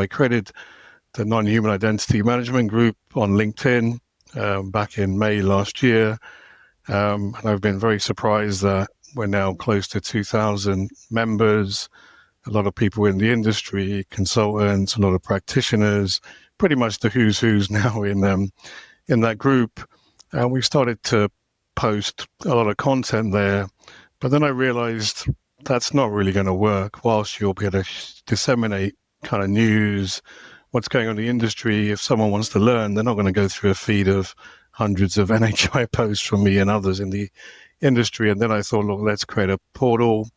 I created the Non-Human Identity Management Group on LinkedIn back in May last year. And I've been very surprised that we're now close to 2,000 members, a lot of people in the industry, consultants, a lot of practitioners, pretty much the who's now in that group. And we've started to post a lot of content there. But then I realized that's not really going to work. Whilst you'll be able to disseminate kind of news, what's going on in the industry, if someone wants to learn, they're not going to go through a feed of hundreds of NHI posts from me and others in the industry. And then I thought, look, let's create a portal.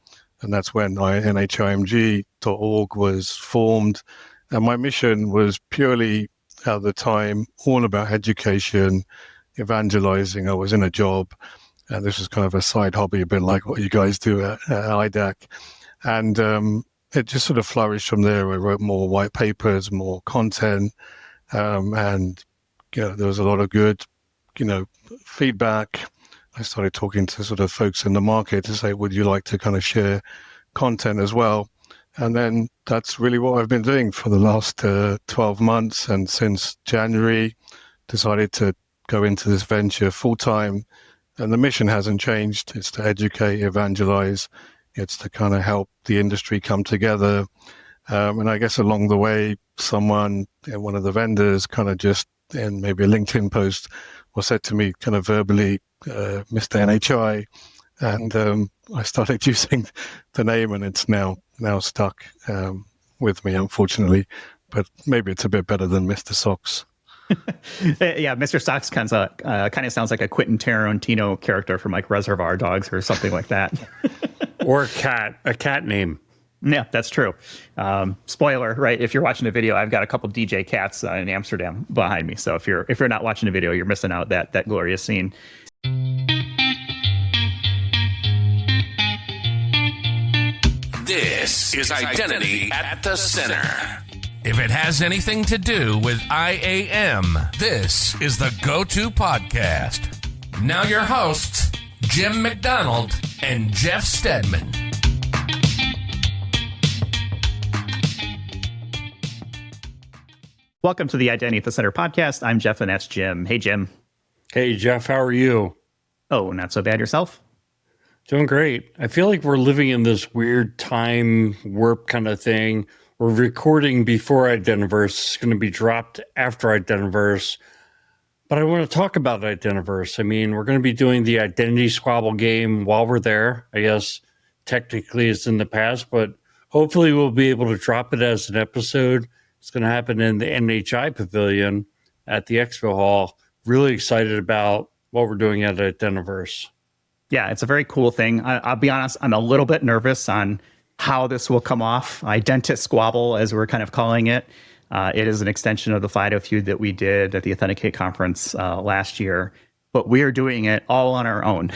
And that's when NHIMG.org was formed. And my mission was purely, at the time, all about education, evangelizing. I was in a job, and this was kind of a side hobby, a bit like what you guys do at IDAC. And it just sort of flourished from there. I wrote more white papers, more content, and there was a lot of good, feedback. I started talking to sort of folks in the market to say, would you like to kind of share content as well? And then that's really what I've been doing for the last 12 months. And since January, decided to go into this venture full time. And the mission hasn't changed. It's to educate, evangelize. It's to kind of help the industry come together. And I guess along the way, someone, one of the vendors, kind of just in maybe a LinkedIn post, was said to me kind of verbally, Mr. NHI. And I started using the name, and it's now stuck with me, unfortunately. But maybe it's a bit better than Mr. Socks. Yeah, Mr. Socks kind of sounds like a Quentin Tarantino character from like Reservoir Dogs or something like that. Or a cat name. Yeah, that's true. Spoiler, right? If you're watching the video, I've got a couple DJ cats in Amsterdam behind me. So if you're not watching the video, you're missing out that glorious scene. This is Identity at the Center. If it has anything to do with IAM, this is the go-to podcast. Now your hosts, Jim McDonald and Jeff Steadman. Welcome to the Identity at the Center podcast. I'm Jeff, and that's Jim. Hey, Jim. Hey, Jeff. How are you? Oh, not so bad. Yourself? Doing great. I feel like we're living in this weird time warp kind of thing. We're recording before IdentiVerse. It's going to be dropped after IdentiVerse. But I want to talk about IdentiVerse. I mean, we're going to be doing the identity squabble game while we're there. I guess technically it's in the past, but hopefully we'll be able to drop it as an episode. It's going to happen in the NHI Pavilion at the Expo Hall. Really excited about what we're doing at IdentiVerse. Yeah, it's a very cool thing. I'll be honest, I'm a little bit nervous on how this will come off. Identi squabble, as we're kind of calling it. It is an extension of the FIDO feud that we did at the Authenticate conference last year. But we are doing it all on our own,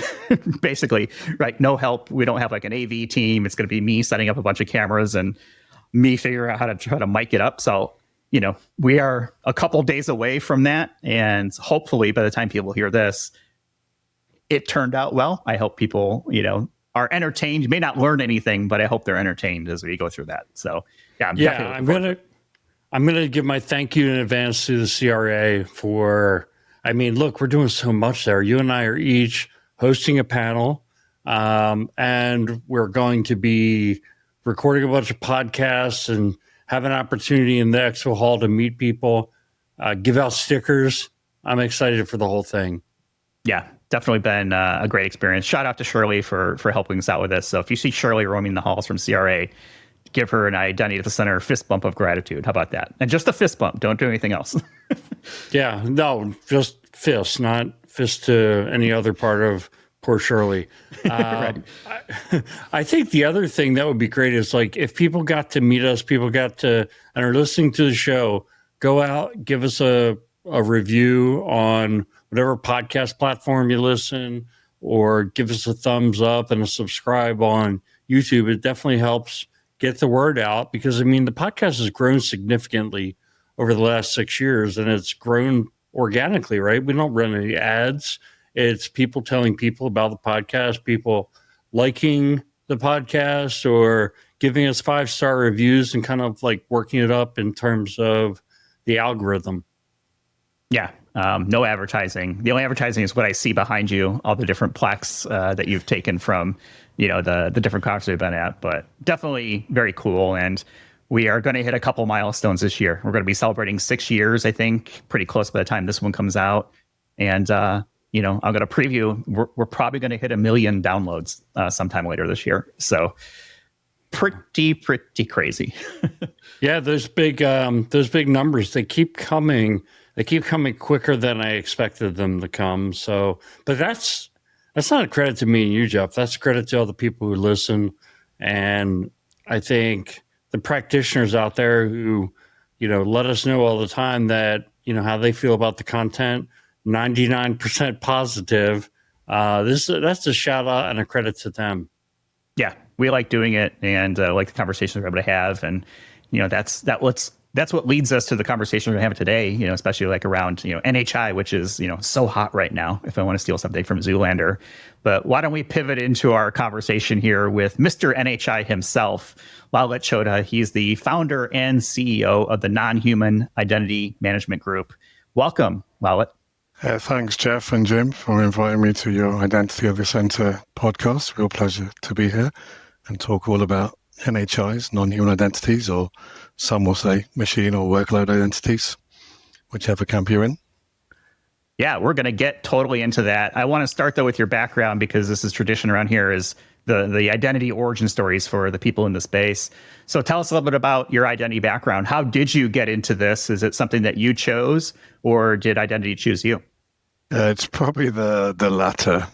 basically, right? No help. We don't have like an AV team. It's going to be me setting up a bunch of cameras and me figuring out how to try to mic it up. So, we are a couple days away from that. And hopefully by the time people hear this, it turned out well. I hope people, are entertained. You may not learn anything, but I hope they're entertained as we go through that. So, yeah, I'm gonna give my thank you in advance to the CRA for. I mean, look, we're doing so much there. You and I are each hosting a panel, and we're going to be recording a bunch of podcasts and have an opportunity in the Expo Hall to meet people, give out stickers. I'm excited for the whole thing. Yeah. Definitely been a great experience. Shout out to Shirley for helping us out with this. So if you see Shirley roaming the halls from CRA, give her an Identity at the Center fist bump of gratitude. How about that? And just a fist bump. Don't do anything else. Yeah, no, just fist, not fist to any other part of poor Shirley. Right. I think the other thing that would be great is like if people got to meet us, people got to and are listening to the show, go out, give us a review on whatever podcast platform you listen, or give us a thumbs up and a subscribe on YouTube. It definitely helps get the word out because, I mean, the podcast has grown significantly over the last 6 years and it's grown organically, right? We don't run any ads. It's people telling people about the podcast, people liking the podcast or giving us 5-star reviews and kind of like working it up in terms of the algorithm. Yeah. No advertising. The only advertising is what I see behind you, all the different plaques that you've taken from, the different conferences we've been at. But definitely very cool. And we are going to hit a couple milestones this year. We're going to be celebrating 6 years, I think, pretty close by the time this one comes out. And, I'm going to preview. We're probably going to hit 1 million downloads sometime later this year. So pretty crazy. Yeah, those big numbers, they keep coming. They keep coming quicker than I expected them to come. So, but that's not a credit to me and you, Jeff. That's a credit to all the people who listen. And I think the practitioners out there who, let us know all the time that, how they feel about the content, 99% positive. That's a shout out and a credit to them. Yeah, we like doing it and like the conversations we're able to have. And, that's what leads us to the conversation we're going to have today, especially like around, NHI, which is, so hot right now, if I want to steal something from Zoolander. But why don't we pivot into our conversation here with Mr. NHI himself, Lalit Choda. He's the founder and CEO of the Non-Human Identity Management Group. Welcome, Lalit. Thanks, Jeff and Jim, for inviting me to your Identity of the Center podcast. Real pleasure to be here and talk all about NHIs, non-human identities, or some will say machine or workload identities, whichever camp you're in. Yeah, we're going to get totally into that. I want to start, though, with your background, because this is tradition around here, is the identity origin stories for the people in the space. So tell us a little bit about your identity background. How did you get into this? Is it something that you chose, or did identity choose you? It's probably the latter.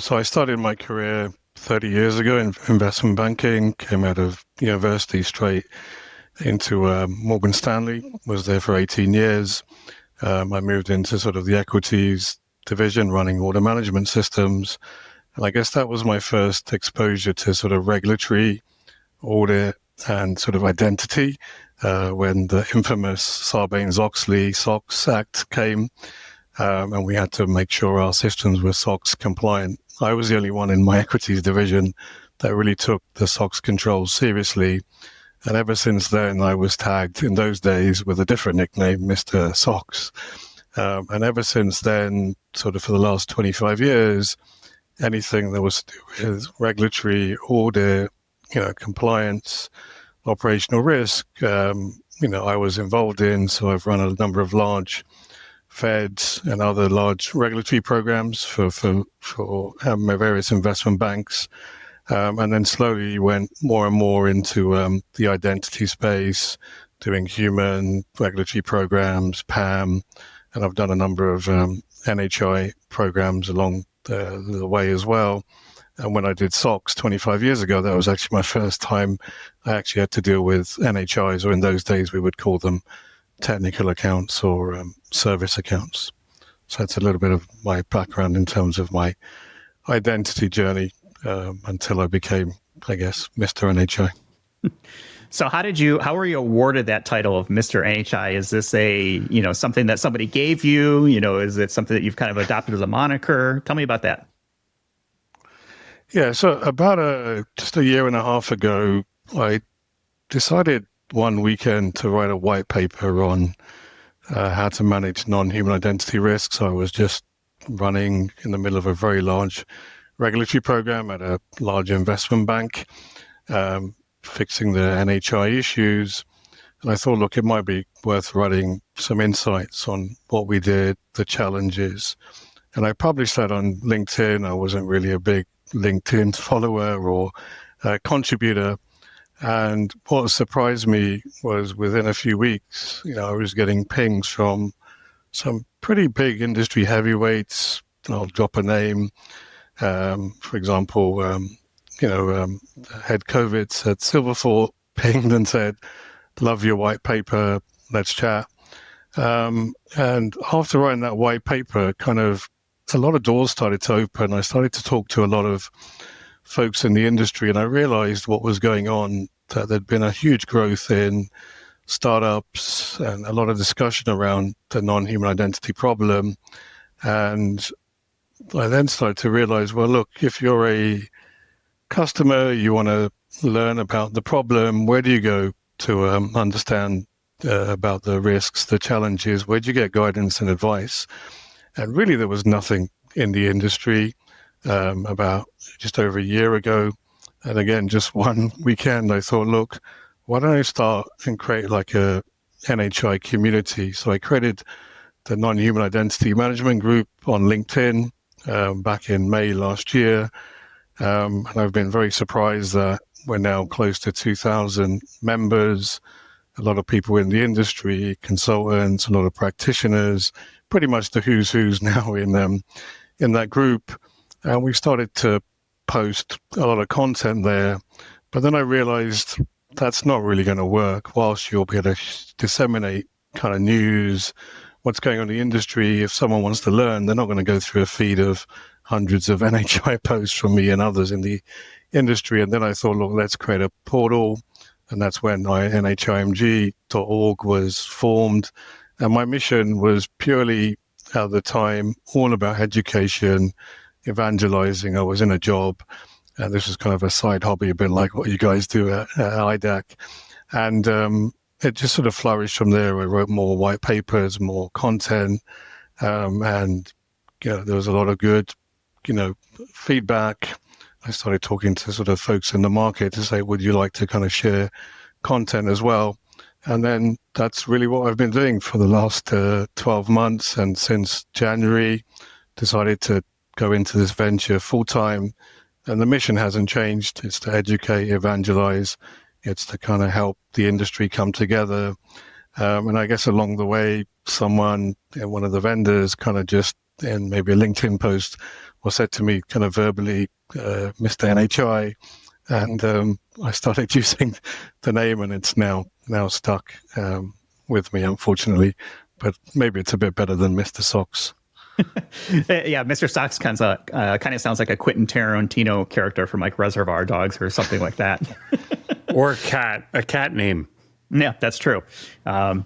So I started my career 30 years ago in investment banking, came out of university straight into Morgan Stanley, was there for 18 years. I moved into sort of the equities division, running order management systems. And I guess that was my first exposure to sort of regulatory audit and sort of identity when the infamous Sarbanes-Oxley SOX Act came. And we had to make sure our systems were SOX compliant. I was the only one in my equities division that really took the SOX controls seriously. And ever since then, I was tagged in those days with a different nickname, Mr. SOX. And ever since then, sort of for the last 25 years, anything that was to do with regulatory audit, compliance, operational risk, I was involved in. So I've run a number of large Feds and other large regulatory programs for my various investment banks. And then slowly went more and more into the identity space, doing human regulatory programs, PAM, and I've done a number of NHI programs along the way as well. And when I did SOX 25 years ago, that was actually my first time I actually had to deal with NHIs, or in those days we would call them technical accounts or service accounts. So that's a little bit of my background in terms of my identity journey until I became, I guess, Mr. NHI. So how were you awarded that title of Mr. NHI? Is this something that somebody gave you? Is it something that you've kind of adopted as a moniker? Tell me about that. Yeah, so about just a year and a half ago, I decided one weekend to write a white paper on how to manage non-human identity risks. I was just running in the middle of a very large regulatory program at a large investment bank, fixing the NHI issues. And I thought, look, it might be worth writing some insights on what we did, the challenges. And I published that on LinkedIn. I wasn't really a big LinkedIn follower or contributor. And what surprised me was within a few weeks, I was getting pings from some pretty big industry heavyweights. I'll drop a name. For example, head COVID at Silverthorpe pinged and said, "Love your white paper, let's chat." And after writing that white paper, kind of a lot of doors started to open. I started to talk to a lot of folks in the industry, and I realized what was going on, that there'd been a huge growth in startups and a lot of discussion around the non-human identity problem. And I then started to realize, well, look, if you're a customer, you want to learn about the problem? Where do you go to understand about the risks, the challenges? Where do you get guidance and advice? And really, there was nothing in the industry about just over a year ago. And again, just one weekend, I thought, look, why don't I start and create like a NHI community? So I created the Non-Human Identity Management Group on LinkedIn back in May last year. And I've been very surprised that we're now close to 2,000 members, a lot of people in the industry, consultants, a lot of practitioners, pretty much the who's now in that group. And we started to post a lot of content there. But then I realized that's not really going to work. Whilst you'll be able to disseminate kind of news, what's going on in the industry, if someone wants to learn, they're not going to go through a feed of hundreds of NHI posts from me and others in the industry. And then I thought, look, let's create a portal. And that's when nhimg.org was formed. And my mission was purely at the time all about education, evangelizing. I was in a job, and this was kind of a side hobby, a bit like what you guys do at IDAC. And it just sort of flourished from there. I wrote more white papers, more content, and there was a lot of good, feedback. I started talking to sort of folks in the market to say, would you like to kind of share content as well? And then that's really what I've been doing for the last 12 months. And since January, decided to go into this venture full time. And the mission hasn't changed. It's to educate, evangelize. It's to kind of help the industry come together. And I guess along the way, someone, one of the vendors kind of just in maybe a LinkedIn post or said to me kind of verbally, Mr. NHI. And I started using the name, and it's now stuck with me, unfortunately. But maybe it's a bit better than Mr. Socks. Yeah, Mr. Socks kind of sounds like a Quentin Tarantino character from like Reservoir Dogs or something like that. Or a cat name. Yeah, that's true.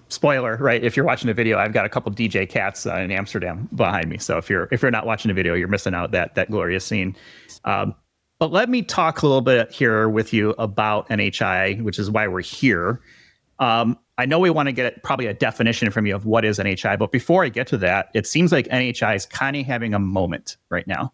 Spoiler, right? If you're watching the video, I've got a couple DJ cats in Amsterdam behind me. So if you're not watching the video, you're missing out that glorious scene. But let me talk a little bit here with you about NHI, which is why we're here. I know we want to get probably a definition from you of what is NHI, but before I get to that, it seems like NHI is kind of having a moment right now.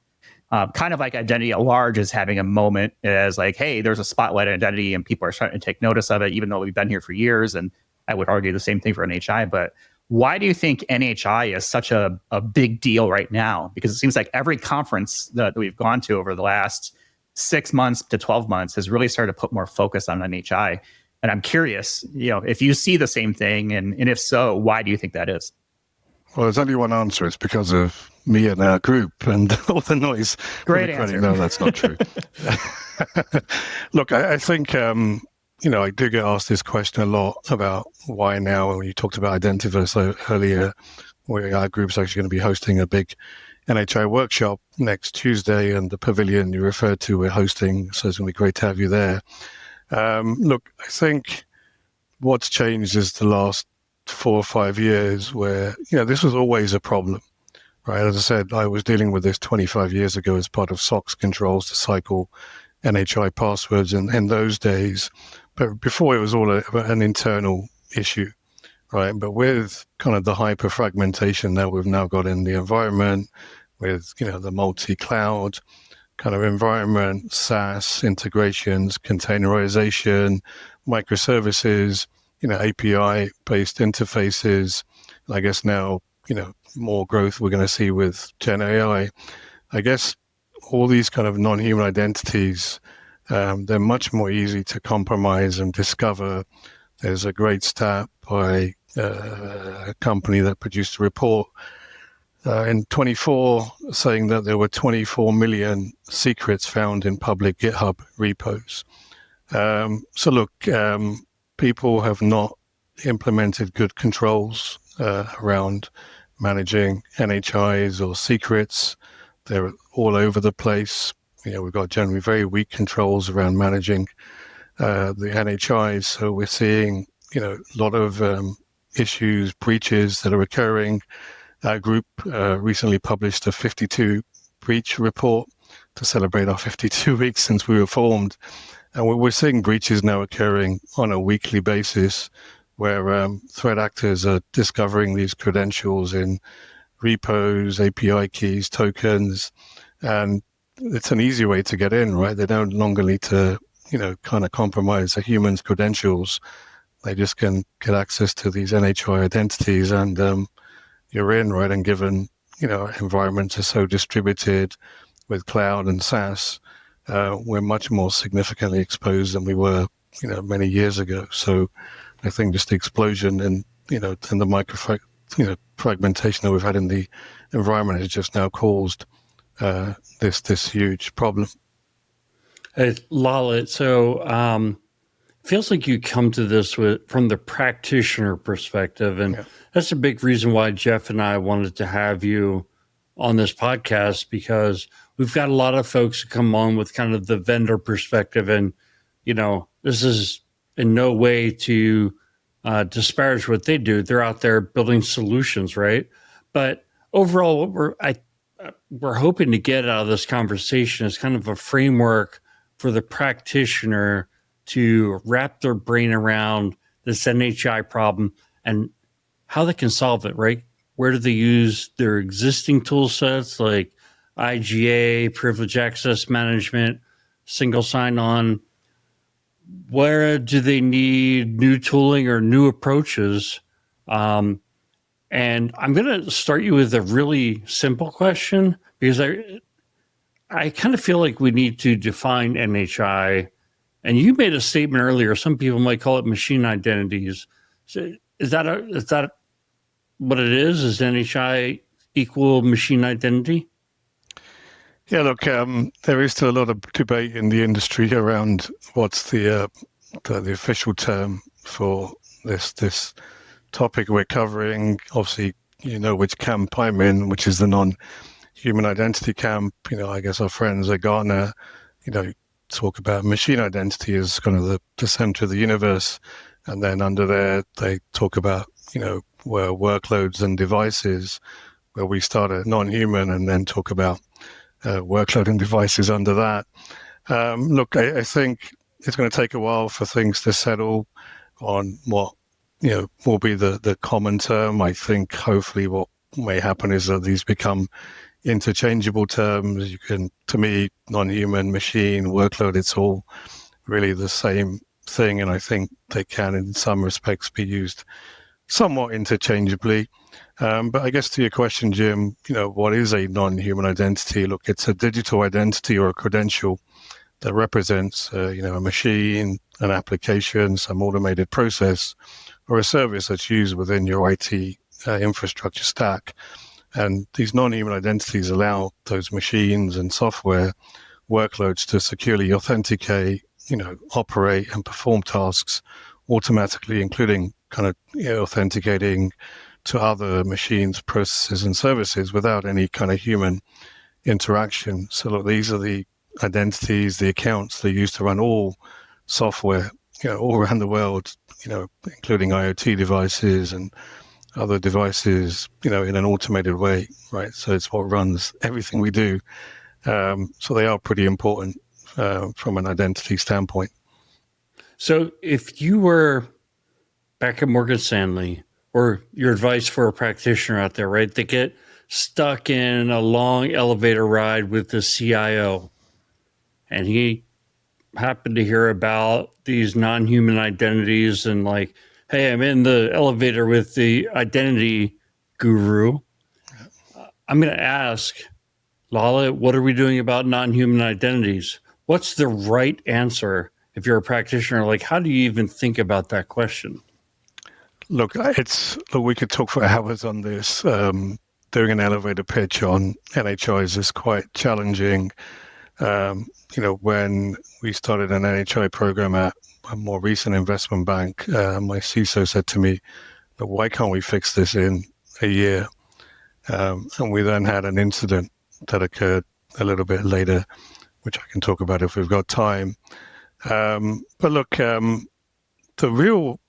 Kind of like identity at large is having a moment as like, hey, there's a spotlight on identity and people are starting to take notice of it, even though we've been here for years. And I would argue the same thing for NHI. But why do you think NHI is such a big deal right now? Because it seems like every conference that we've gone to over the last 6 months to 12 months has really started to put more focus on NHI. And I'm curious, if you see the same thing, and if so, why do you think that is? Well, there's only one answer. It's because of me and our group and all the noise. Great answer. No, that's not true. Look, I think, I do get asked this question a lot about why now. And when you talked about IdentiVerse earlier, where our group's actually going to be hosting a big NHI workshop next Tuesday, and the pavilion you referred to we're hosting. So it's going to be great to have you there. Look, I think what's changed is the last 4 or 5 years where, this was always a problem, right? As I said, I was dealing with this 25 years ago as part of SOX controls to cycle NHI passwords in those days. But before, it was all an internal issue, right? But with kind of the hyper fragmentation that we've now got in the environment, with, the multi-cloud kind of environment, SaaS integrations, containerization, microservices, API-based interfaces. I guess now, more growth we're going to see with Gen AI. I guess all these kind of non-human identities, they're much more easy to compromise and discover. There's a great stat by a company that produced a report in 24 saying that there were 24 million secrets found in public GitHub repos. So look, people have not implemented good controls around managing NHIs or secrets. They're all over the place. We've got generally very weak controls around managing the NHIs. So we're seeing, a lot of issues, breaches that are occurring. Our group recently published a 52 breach report to celebrate our 52 weeks since we were formed. And we're seeing breaches now occurring on a weekly basis where threat actors are discovering these credentials in repos, API keys, tokens, and it's an easy way to get in, right? They don't longer need to, kind of compromise a human's credentials. They just can get access to these NHI identities and you're in, right? And given, environments are so distributed with cloud and SaaS, we're much more significantly exposed than we were, many years ago. So I think just the explosion in, in the fragmentation that we've had in the environment has just now caused this huge problem. Hey, Lalit, so feels like you come to this from the practitioner perspective, and that's a big reason why Jeff and I wanted to have you on this podcast, because we've got a lot of folks who come on with kind of the vendor perspective, and this is in no way to disparage what they do. They're out there building solutions, right? But overall, what we're hoping to get out of this conversation is kind of a framework for the practitioner to wrap their brain around this NHI problem and how they can solve it, right? Where do they use their existing tool sets like IGA, privilege access management, single sign-on? Where do they need new tooling or new approaches? And I'm going to start you with a really simple question, because I kind of feel like we need to define NHI. And you made a statement earlier. Some people might call it machine identities. So is that what it is? Is NHI equal machine identity? Yeah, look, there is still a lot of debate in the industry around what's the official term for this topic we're covering. Obviously, which camp I'm in, which is the non-human identity camp. I guess our friends at Gartner, talk about machine identity as kind of the center of the universe, and then under there they talk about where workloads and devices, where we start at non-human and then talk about workload and devices under that. Look, I think it's going to take a while for things to settle on what will be the common term. I think hopefully what may happen is that these become interchangeable terms. You can, to me, non-human, machine, workload, it's all really the same thing, and I think they can in some respects be used somewhat interchangeably. But I guess to your question, Jim, what is a non-human identity? Look, it's a digital identity or a credential that represents a machine, an application, some automated process, or a service that's used within your IT infrastructure stack. And these non-human identities allow those machines and software workloads to securely authenticate, operate and perform tasks automatically, including kind of authenticating to other machines, processes, and services without any kind of human interaction. So look, these are the identities, the accounts they use to run all software, all around the world, including IoT devices and other devices, in an automated way, right? So it's what runs everything we do. So they are pretty important from an identity standpoint. So if you were back at Morgan Stanley, or your advice for a practitioner out there, right? They get stuck in a long elevator ride with the CIO, and he happened to hear about these non-human identities and like, hey, I'm in the elevator with the identity guru. I'm going to ask, Lalit, what are we doing about non-human identities? What's the right answer if you're a practitioner? Like, how do you even think about that question? Look, we could talk for hours on this. Doing an elevator pitch on NHIs is quite challenging. When we started an NHI program at a more recent investment bank, my CISO said to me, why can't we fix this in a year? And we then had an incident that occurred a little bit later, which I can talk about if we've got time. But look, the real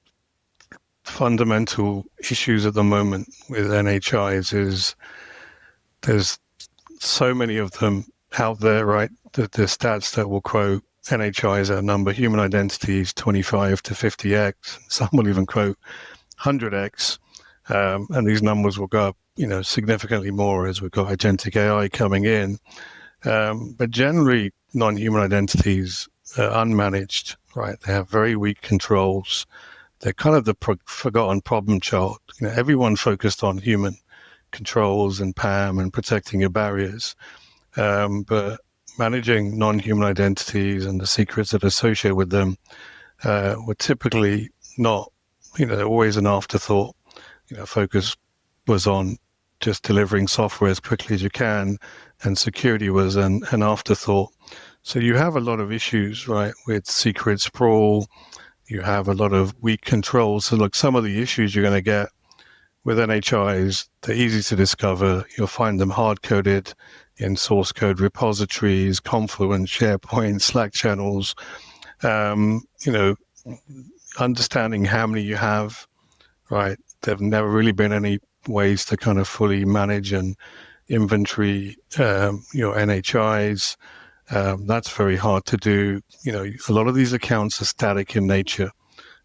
fundamental issues at the moment with NHIs is there's so many of them out there, right? The stats that will quote NHI is a number, human identities 25 to 50x. Some will even quote 100x. And these numbers will go up, significantly more as we've got agentic AI coming in. But generally, non-human identities are unmanaged, right? They have very weak controls. They're kind of the forgotten problem child. Everyone focused on human controls and PAM and protecting your barriers. But managing non-human identities and the secrets that are associated with them were typically not, always an afterthought. Focus was on just delivering software as quickly as you can, and security was an afterthought. So you have a lot of issues, right, with secret sprawl. You have a lot of weak controls. So look, some of the issues you're going to get with NHIs, they're easy to discover. You'll find them hard-coded in source code repositories, Confluence, SharePoint, Slack channels. Understanding how many you have, right? There've never really been any ways to kind of fully manage and inventory your NHIs. That's very hard to do. A lot of these accounts are static in nature,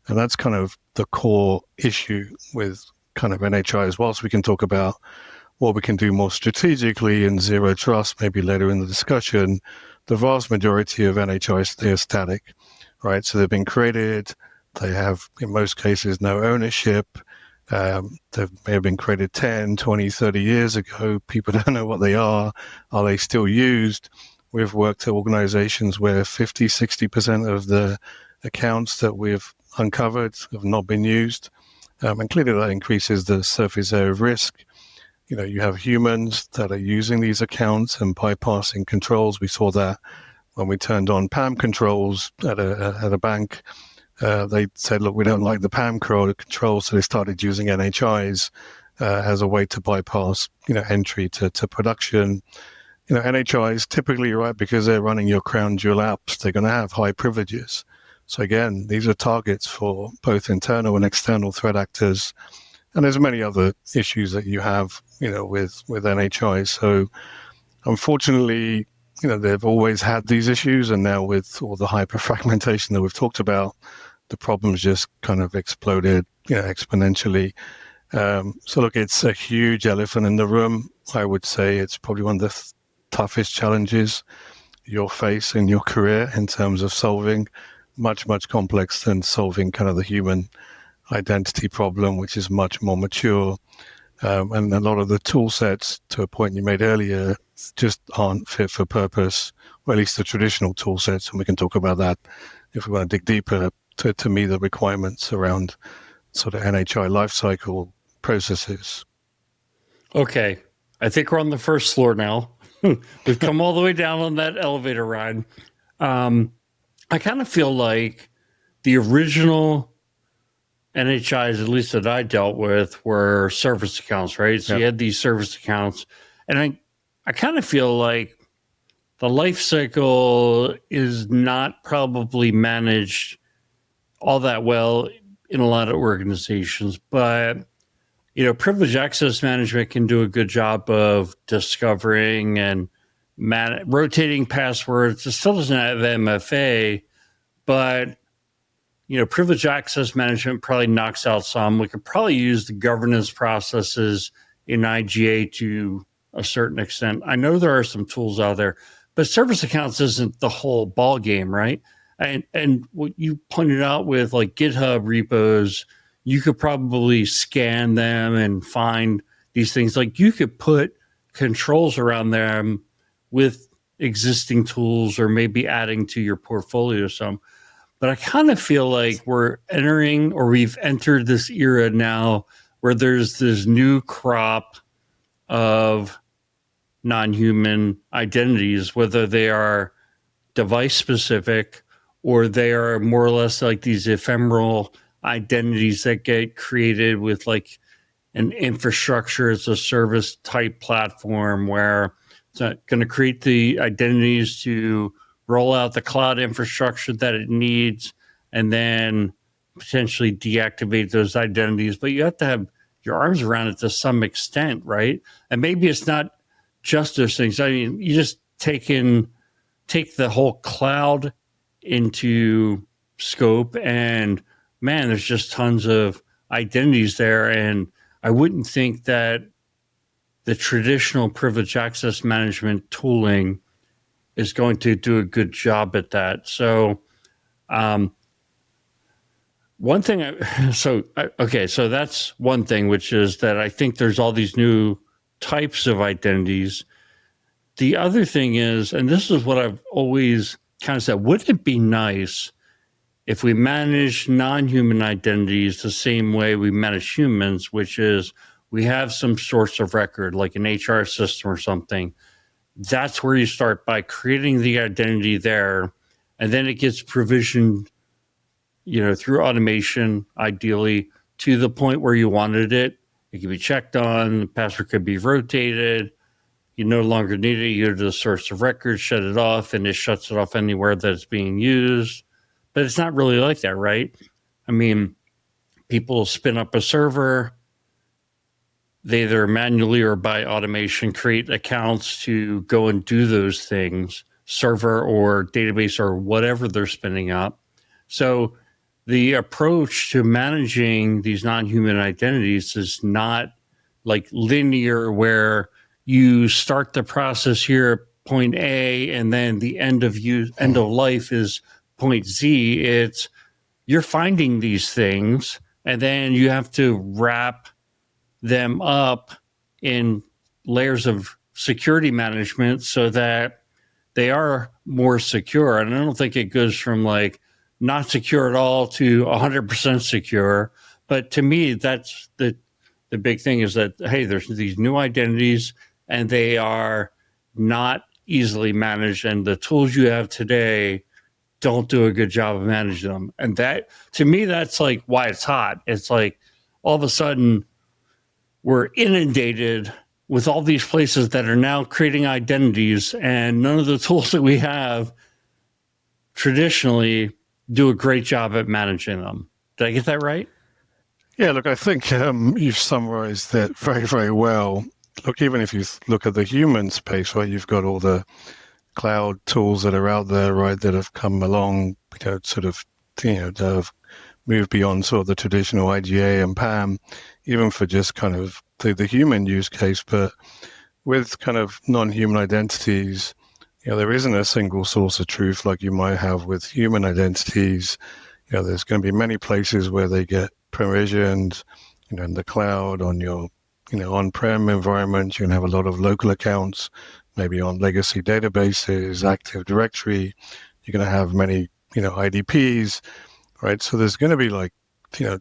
and that's kind of the core issue with kind of NHIs. Whilst we can talk about what we can do more strategically in zero trust, maybe later in the discussion, the vast majority of NHIs, they're static, right? So they've been created. They have, in most cases, no ownership. They may have been created 10, 20, 30 years ago. People don't know what they are. Are they still used? We've worked at organizations where 50, 60% of the accounts that we've uncovered have not been used. And clearly that increases the surface area of risk. You have humans that are using these accounts and bypassing controls. We saw that when we turned on PAM controls at a bank. They said, look, we don't like the PAM controls, so they started using NHIs as a way to bypass, entry to production. NHIs typically, right, because they're running your crown jewel apps, they're going to have high privileges. So again, these are targets for both internal and external threat actors. And there's many other issues that you have, with NHIs. So unfortunately, they've always had these issues. And now with all the hyper-fragmentation that we've talked about, the problems just kind of exploded, exponentially. So look, it's a huge elephant in the room. I would say it's probably one of the toughest challenges you'll face in your career in terms of solving. Much, much complex than solving kind of the human identity problem, which is much more mature. And a lot of the tool sets, to a point you made earlier, just aren't fit for purpose, or at least the traditional tool sets. And we can talk about that if we want to dig deeper to meet the requirements around sort of NHI lifecycle processes. Okay. I think we're on the first floor now. We've come all the way down on that elevator ride. I kind of feel like the original NHIs, at least that I dealt with, were service accounts, right? So you had these service accounts. And I kind of feel like the life cycle is not probably managed all that well in a lot of organizations. But, privileged access management can do a good job of discovering and rotating passwords. It still doesn't have MFA, but privileged access management probably knocks out some. We could probably use the governance processes in IGA to a certain extent. I know there are some tools out there, but service accounts isn't the whole ball game, right? And what you pointed out with like GitHub repos, you could probably scan them and find these things. Like you could put controls around them with existing tools or maybe adding to your portfolio some. But I kind of feel like we've entered this era now where there's this new crop of non-human identities, whether they are device specific or they are more or less like these ephemeral identities that get created with like an infrastructure as a service type platform where it's going to create the identities to roll out the cloud infrastructure that it needs, and then potentially deactivate those identities. But you have to have your arms around it to some extent, right? And maybe it's not just those things. I mean, you just take the whole cloud into scope, and man, there's just tons of identities there. And I wouldn't think that the traditional privileged access management tooling is going to do a good job at that. So, one thing, so that's one thing, which is that I think there's all these new types of identities. The other thing is, and this is what I've always kind of said, wouldn't it be nice if we manage non-human identities the same way we manage humans, which is we have some source of record, like an HR system or something. That's where you start by creating the identity there, and then it gets provisioned, through automation, ideally, to the point where you wanted it. It can be checked on, the password could be rotated. You no longer need it. You go to the source of record, shut it off, and it shuts it off anywhere that it's being used. But it's not really like that, right? I mean, people spin up a server. They either manually or by automation create accounts to go and do those things, server or database or whatever they're spinning up. So the approach to managing these non-human identities is not like linear, where you start the process here at point A and then the end of life is point Z. It's you're finding these things and then you have to wrap them up in layers of security management so that they are more secure. And I don't think it goes from like not secure at all to 100% secure. But to me, that's the big thing, is that, hey, there's these new identities and they are not easily managed. And the tools you have today don't do a good job of managing them. And that, to me, that's like why it's hot. It's like all of a sudden we're inundated with all these places that are now creating identities, and none of the tools that we have traditionally do a great job at managing them. Did I get that right? Yeah, look, I think you've summarized that very, very well. Look, even if you look at the human space, right, you've got all the cloud tools that are out there, right, that have come along, that have moved beyond sort of the traditional IGA and PAM, even for just kind of the human use case. But with kind of non-human identities, there isn't a single source of truth like you might have with human identities. There's going to be many places where they get provisioned, in the cloud, on your, on-prem environment. You're going to have a lot of local accounts, maybe on legacy databases, Active Directory. You're going to have many, IDPs, right? So there's going to be like,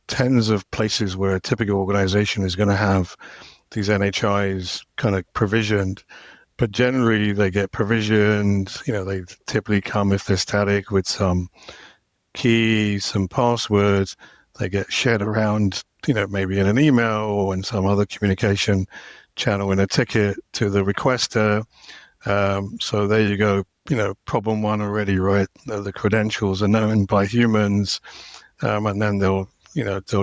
tens of places where a typical organization is going to have these NHIs kind of provisioned. But generally, they get provisioned. They typically come, if they're static, with some keys, some passwords. They get shared around, maybe in an email or in some other communication channel in a ticket to the requester. So there you go. Problem one already, right? The credentials are known by humans, and then they'll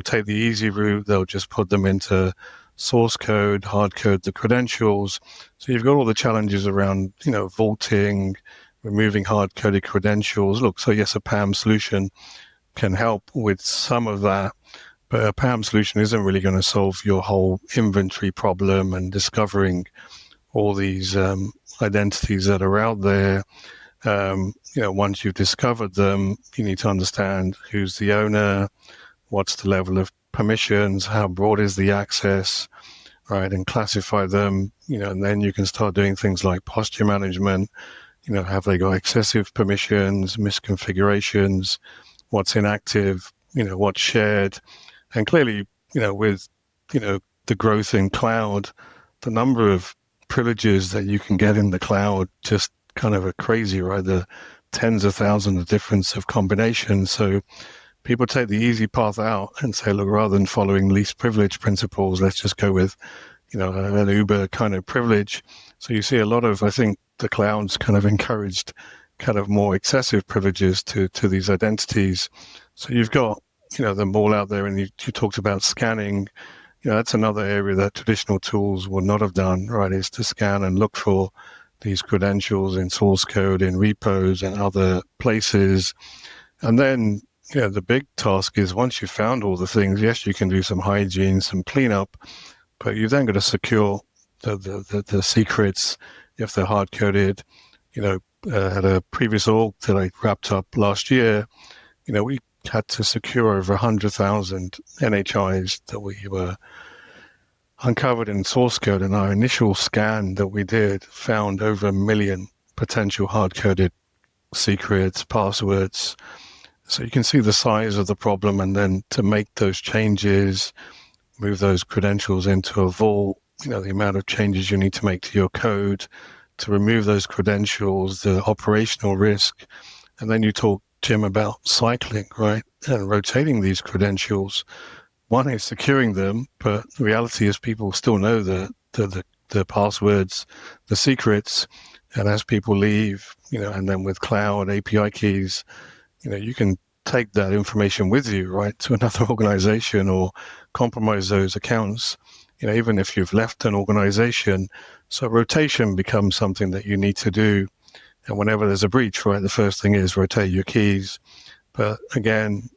take the easy route. They'll just put them into source code, hard code the credentials. So you've got all the challenges around, vaulting, removing hard-coded credentials. Look, so yes, a PAM solution can help with some of that, but a PAM solution isn't really going to solve your whole inventory problem and discovering all these identities that are out there. Once you've discovered them, you need to understand who's the owner, what's the level of permissions, how broad is the access, right, and classify them, and then you can start doing things like posture management. Have they got excessive permissions, misconfigurations, what's inactive, what's shared. And clearly, with, the growth in cloud, the number of privileges that you can get in the cloud just kind of are crazy, right? The tens of thousands of difference of combinations. So people take the easy path out and say, look, rather than following least privilege principles, let's just go with, an Uber kind of privilege. So you see a lot of, I think, the clouds kind of encouraged kind of more excessive privileges to these identities. So you've got, them all out there, and you talked about scanning. That's another area that traditional tools would not have done, right, is to scan and look for these credentials in source code, in repos and other places. And then, the big task is once you've found all the things, yes, you can do some hygiene, some cleanup, but you've then got to secure the secrets if they're hard-coded. At a previous org that I wrapped up last year, we had to secure over 100,000 NHIs that we were uncovered in source code. And our initial scan that we did found over 1 million potential hard-coded secrets, passwords. So you can see the size of the problem, and then to make those changes, move those credentials into a vault, the amount of changes you need to make to your code to remove those credentials, the operational risk. And then you talk, Jim, about cycling, right? And rotating these credentials. One is securing them, but the reality is people still know the passwords, the secrets. And as people leave, and then with cloud API keys, you can take that information with you, right, to another organization or compromise those accounts, even if you've left an organization. So rotation becomes something that you need to do. And whenever there's a breach, right, the first thing is rotate your keys. But again,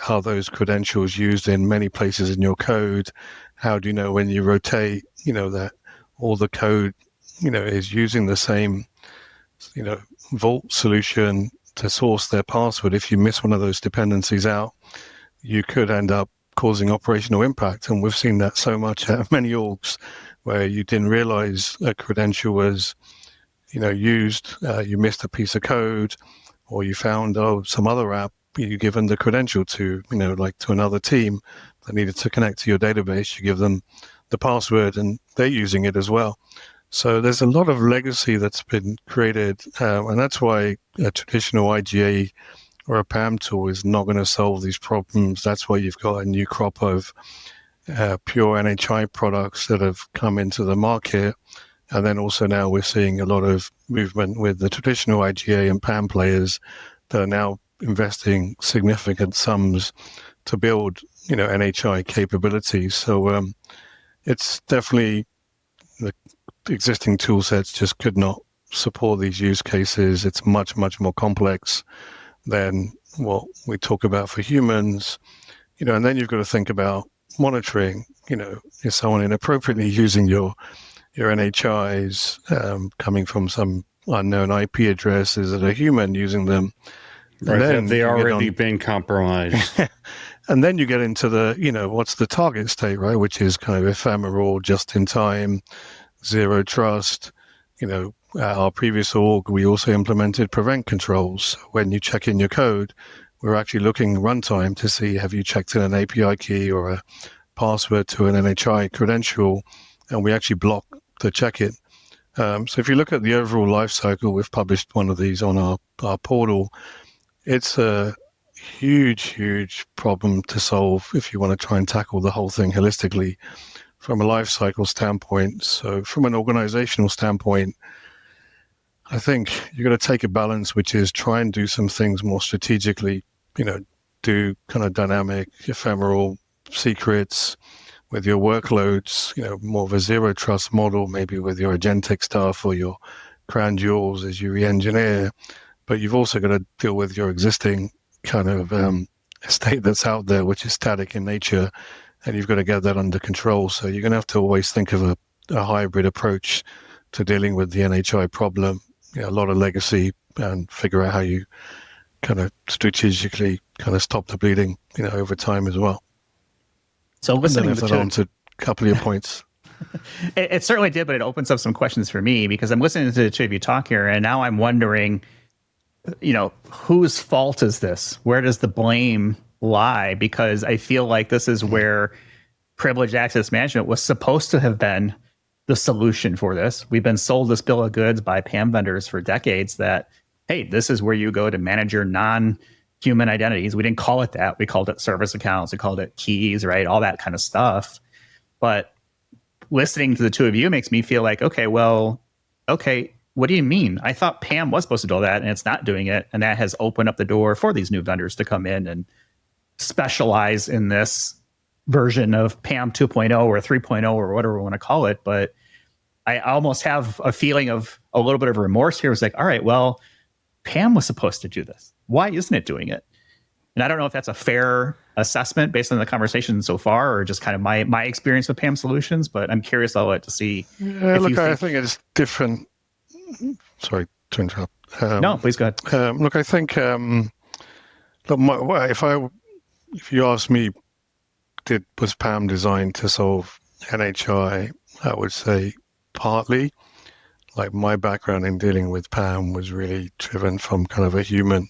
are those credentials used in many places in your code? How do you know when you rotate, that all the code, is using the same, vault solution to source their password? If you miss one of those dependencies out, you could end up causing operational impact. And we've seen that so much at many orgs where you didn't realize a credential was, used, you missed a piece of code, or you found, some other app you given the credential to, like to another team that needed to connect to your database. You give them the password and they're using it as well. So there's a lot of legacy that's been created, and that's why a traditional IGA or a PAM tool is not going to solve these problems. That's why you've got a new crop of pure NHI products that have come into the market. And then also now we're seeing a lot of movement with the traditional IGA and PAM players that are now investing significant sums to build, NHI capabilities. So it's definitely the existing tool sets just could not support these use cases. It's much, much more complex than what we talk about for humans, and then you've got to think about monitoring, is someone inappropriately using your NHIs, coming from some unknown IP address? Is it a human using them? Right, have they already been compromised? And then you get into the, what's the target state, right? Which is kind of ephemeral, just in time, zero trust. At our previous org, we also implemented prevent controls. When you check in your code, we're actually looking runtime to see, have you checked in an API key or a password to an NHI credential? And we actually block the check-in. So if you look at the overall life cycle, we've published one of these on our portal. It's a huge, huge problem to solve if you want to try and tackle the whole thing holistically from a life cycle standpoint. So from an organizational standpoint, I think you're going to take a balance, which is try and do some things more strategically, do kind of dynamic, ephemeral secrets with your workloads, more of a zero trust model, maybe with your agentic stuff or your crown jewels as you re-engineer. But you've also got to deal with your existing kind of estate that's out there, which is static in nature, and you've got to get that under control. So you're going to have to always think of a hybrid approach to dealing with the NHI problem, a lot of legacy, and figure out how you kind of strategically kind of stop the bleeding, over time as well. So listening to that answered a couple of your points. It certainly did, but it opens up some questions for me because I'm listening to the two of you talk here, and now I'm wondering, whose fault is this? Where does the blame lie? Because I feel like this is where privileged access management was supposed to have been the solution for this. We've been sold this bill of goods by PAM vendors for decades that, hey, this is where you go to manage your non-human identities. We didn't call it that. We called it service accounts. We called it keys, right? All that kind of stuff. But listening to the two of you makes me feel like, okay, what do you mean? I thought PAM was supposed to do that and it's not doing it. And that has opened up the door for these new vendors to come in and specialize in this version of PAM 2.0 or 3.0 or whatever we want to call it. But I almost have a feeling of a little bit of remorse here. It was like, all right, well, PAM was supposed to do this. Why isn't it doing it? And I don't know if that's a fair assessment based on the conversation so far, or just kind of my experience with PAM solutions. But I'm curious, Lalit, to see. Look, I think it's different. Sorry to interrupt. No, please go ahead. Look, I think if you ask me, was PAM designed to solve NHI? I would say partly. Like my background in dealing with PAM was really driven from kind of a human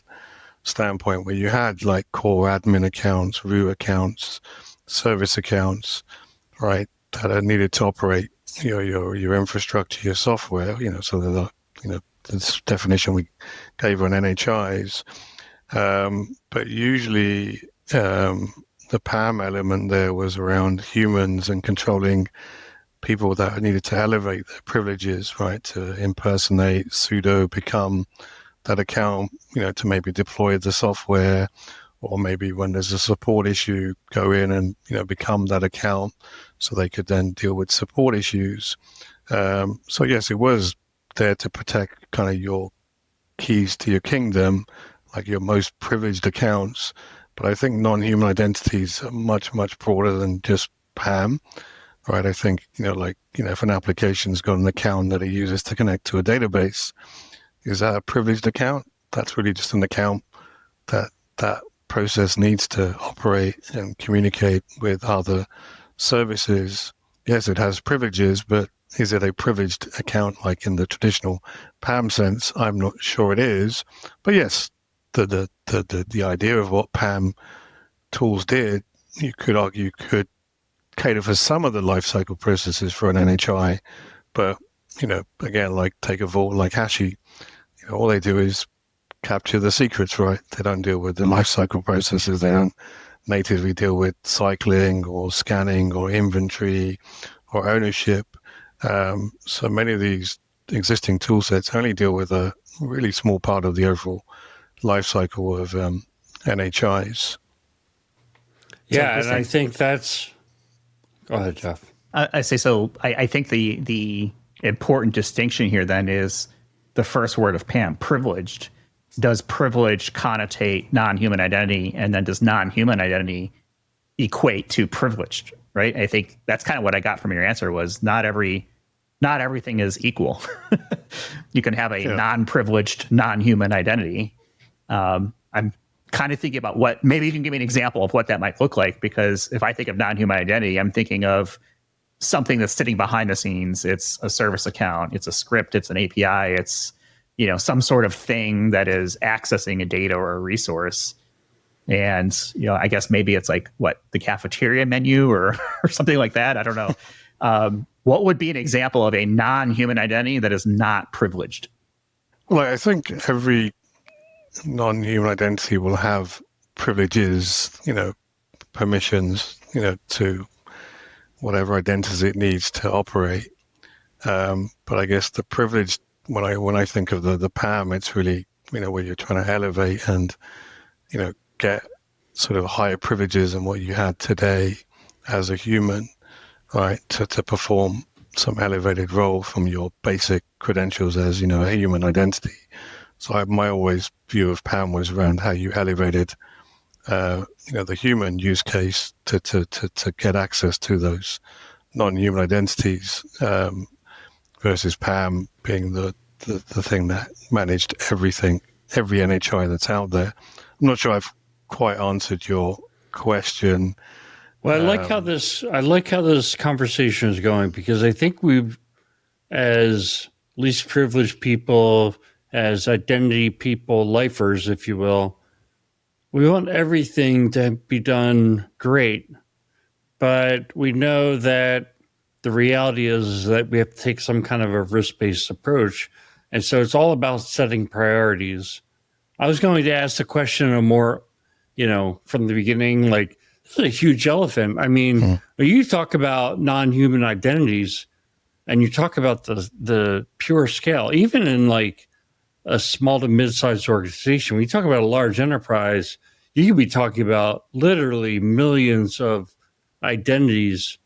standpoint, where you had like core admin accounts, root accounts, service accounts, right, that are needed to operate your infrastructure, your software. So this definition we gave on NHIs, but usually the PAM element there was around humans and controlling people that needed to elevate their privileges, right, to impersonate, pseudo become that account, to maybe deploy the software, or maybe when there's a support issue, go in and, become that account so they could then deal with support issues. So yes, it was there to protect kind of your keys to your kingdom, like your most privileged accounts. But I think non-human identities are much, much broader than just PAM. Right, I think, if an application's got an account that it uses to connect to a database, is that a privileged account? That's really just an account that process needs to operate and communicate with other services. Yes, it has privileges, but is it a privileged account like in the traditional PAM sense? I'm not sure it is. But yes, the idea of what PAM tools did, you could argue could cater for some of the lifecycle processes for an NHI, but again, like take a vault like Hashi, all they do is capture the secrets, right? They don't deal with the lifecycle processes. They don't natively deal with cycling or scanning or inventory or ownership. So many of these existing tool sets only deal with a really small part of the overall lifecycle of NHIs. Yeah, and I think that's. Go ahead, Jeff. I say so. I think the important distinction here then is the first word of PAM, privileged. Does privilege connotate non-human identity, and then does non-human identity equate to privileged? Right. I think that's kind of what I got from your answer was not everything is equal. You can have a non-privileged, non-human identity. I'm kind of thinking about what, maybe you can give me an example of what that might look like, because if I think of non-human identity, I'm thinking of something that's sitting behind the scenes. It's a service account, it's a script, it's an API, it's, some sort of thing that is accessing a data or a resource. And, I guess maybe it's like the cafeteria menu or something like that. I don't know. What would be an example of a non-human identity that is not privileged? Well, I think every non-human identity will have privileges, permissions, to whatever identities it needs to operate. But I guess the privilege, when I think of the PAM, it's really, where you're trying to elevate and, get sort of higher privileges than what you had today as a human, right, to perform some elevated role from your basic credentials as, a human identity. So my always view of PAM was around how you elevated, the human use case to get access to those non-human identities, versus PAM being the thing that managed everything, every NHI that's out there. I'm not sure I've quite answered your question. Well, I like how this conversation is going, because I think we've, as least privileged people, as identity people, lifers, if you will, we want everything to be done great, but we know that the reality is that we have to take some kind of a risk-based approach. And so it's all about setting priorities. I was going to ask the question a more, from the beginning, like, this is a huge elephant. I mean, when you talk about non-human identities and you talk about the pure scale, even in like a small to mid-sized organization, when you talk about a large enterprise, you could be talking about literally millions of identities.